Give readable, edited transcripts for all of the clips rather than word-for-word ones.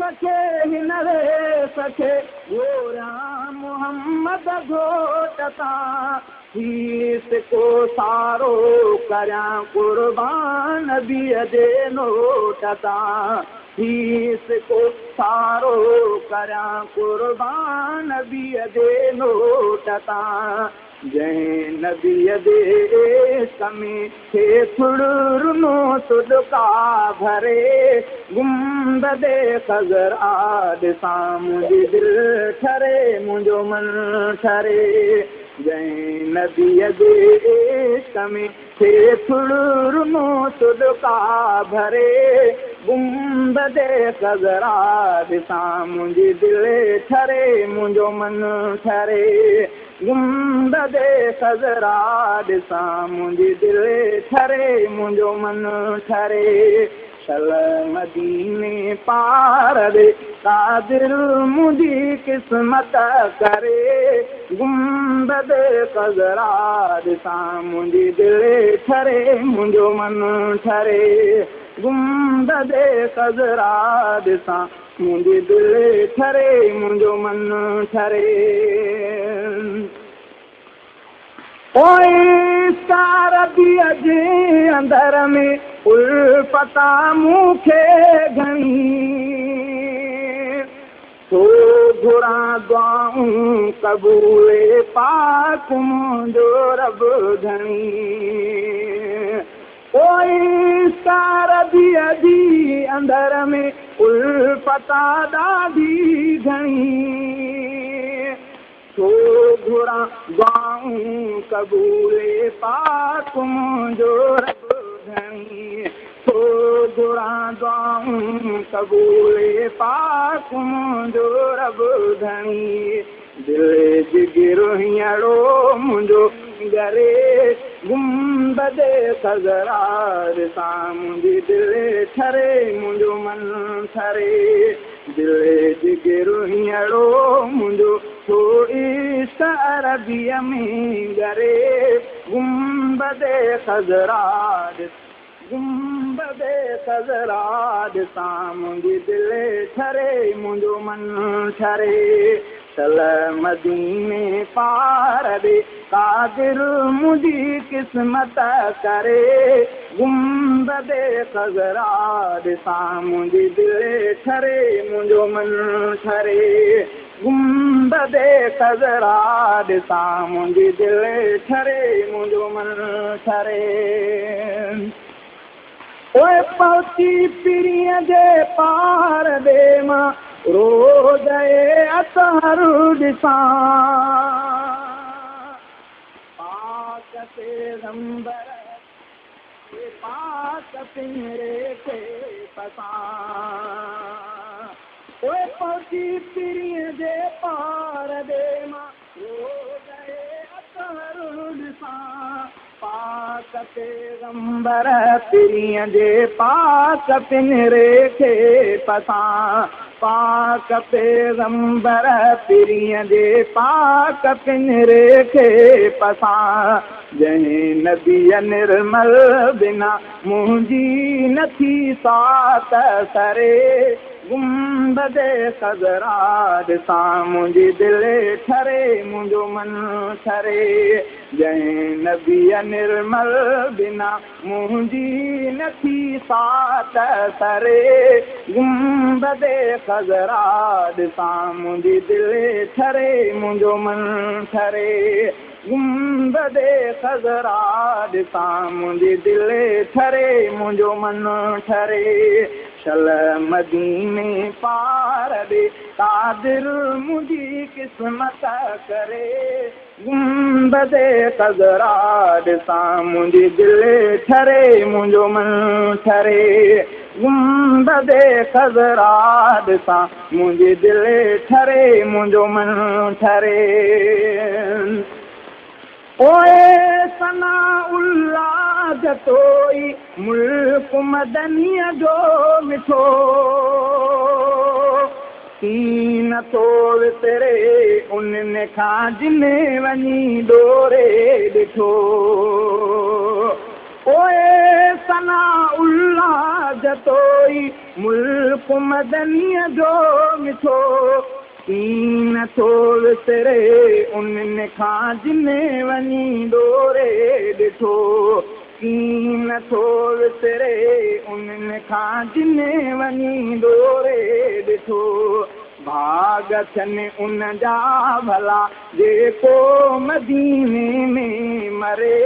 सखे हिन रे सखे गोरा मोहम्मद घोटता हीस को सारो करियां कुर्बान नबीअ जे नोटता हीस को सारो करियां कुर्बान नबीअ जे नोटता जंहिं नबीअ जे कमी थे थुड़नो सुदका भरे गुंबदे खज़रा ॾिसां मुंहिंजी दिलि ठरे मुंहिंजो मन ठरे जंहिं नबीअ जे कमी थे थुड़नो सुदका भरे गुंबदे खज़रा ॾिसां मुंहिंजी दिलि ठरे मुंहिंजो मन ठरे गुंबदे खज़रा ॾिसां मुंहिंजी दिलि ठरे मुंहिंजो मन ठरे चल मदीने पार ॾे कादिर मुंहिंजी क़िस्मत करे गुंबदे खज़रा ॾिसां मुंहिंजी दिलि ठरे मुंहिंजो मन ठरे गुंबदे खज़रा ॾिसां मुंहिंजी दिलि ठरे मुंहिंजो मन ठरे ओए सारदीअ जे अंदर में उल्फता मूंखे घणी तो घुरां दुआऊं क़बूले पाक मुंहिंजो रब घणी ओए सारदीअ जी अंदर में उल्फता ॾाढी घणी तो घुरां दुआऊं क़बूले पाक मुंहिंजो रब घणी तो घुरां दुआऊं क़बूले पाक मुंहिंजो रब घणी दिलि जिगरो हींअरो मुंहिंजो घरे गुंबदे खज़रा ॾिसां मुंहिंजी दिलि ठरे मुंहिंजो मन ठरे दिलि जिगरो हींअरो मुंहिंजो तो इश्क़ अरबीअ में घरे गुंबदे खज़रा गुंबदे खज़रा ॾिसां मुंहिंजी दिलि ठरे मुंहिंजो मन ठरे चल मदीने पार ॾे कादिर मुंहिंजी क़िस्मत करे गुंबदे खज़रा ॾिसां मुंहिंजी दिलि ठरे मुंहिंजो मन ठरे गुंबदे खज़रा ॾिसां मुंहिंजी दिलि ठरे मुंहिंजो मन ठरे ओए पहुची पीरीअ जे पार ॾे मां रोज़ अतहर ॾिसां पाक पैगंबर पाक पिंजरे खे पसां ओए पहुची पीरीअ जे पार ॾे मां रोज़ अतहर ॾिसां पाक पैगंबर पीरीअ जे पाक पिंजरे खे पसां पाक पैगंबर पीरीअ जे पाक पिंजरे खे पसां जंहिं नबीअ निर्मल बिना मुंहिंजी नथी सात सरे गुंबदे खज़रा ॾिसां मुंहिंजी दिलि ठरे मुंहिंजो मन ठरे जंहिं नबीअ निर्मल बिना मुंहिंजी नथी सात सरे गुंबदे खज़रा ॾिसां मुंहिंजी दिलि ठरे मुंहिंजो मन ठरे गुंबदे खज़रा ॾिसां मुंहिंजी दिलि ठरे मुंहिंजो मन ठरे चल मदीने पार ॾे कादिर मुंहिंजी क़िस्मत करे गुंबदे खज़रा ॾिसां मुंहिंजी दिलि ठरे मुंहिंजो मन ठरे गुंबदे खज़रा ॾिसां मुंहिंजी दिलि ठरे मुंहिंजो मन ठरे ओए सना उल्लाह जतोई मुल्क मदनीअ जो मिठो सीन तोड़ तेरे उन खां जिन वञी डोरे ॾिठो ओए सना उल्लाह जतोई मुल्क मदनीअ जो मिठो कीन थो विसरे उन्हनि खां जिन वञी डोरे ॾिठो कीन थो विसरे उन्हनि खां जिन वञी डोरे ॾिठो भाग थियनि उन जा भला जेको मदीने में मरे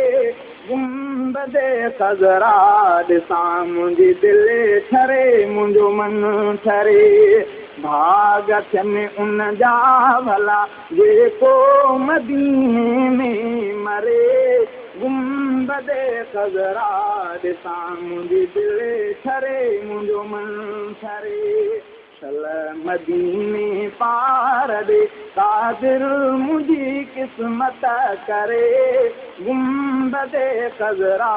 गुंबदे ख़ज़रा ॾिसां मुंहिंजी दिलि ठरे मुंहिंजो मन ठरे भाग थियनि उन जा भला जेको मदीने में मरे गुंबदे ख़ज़रा ॾिसां मुंहिंजी दिलि ठरे मुंहिंजो मन ठरे सल मदीने पार ॾे कादिर मुंहिंजी क़िस्मत करे गुंबदे ख़ज़रा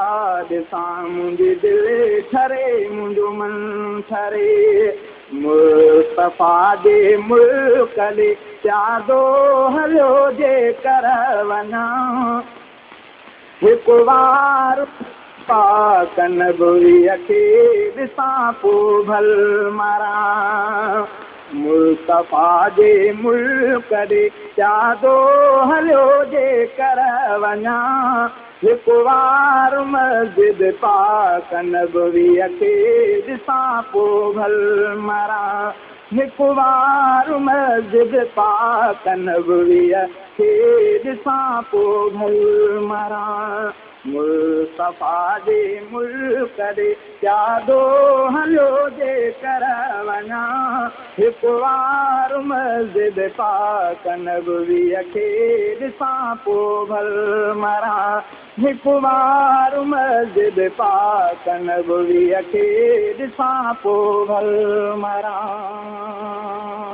ॾिसां मुंहिंजी दिलि ठरे मुंहिंजो मन ठरे मुस्तफ़ा जे मुल्क ॾे प्यादो हलियो जे कर वञा हिकु वार पाक नबीअ खे ॾिसां पोइ भल मारां मुस्तफ़ा जे मुल्क ॾे प्यादो हलियो जे कर वञा हिकु वार मस्जिद पाक नबीअ खे ॾिसां पोइ भल मारां हिकु वार मस्जिद पाक नबीअ खे ॾिसां पोइ भल मारां मुस्तफ़ा जे मुल्क ॾे प्यादो हलियो जे कर वञा हिकु वार मस्जिद पाक नबीअ खे ॾिसां पोइ भल मारां हिकु वार मस्जिद पाक नबीअ खे ॾिसां पोइ भल मारां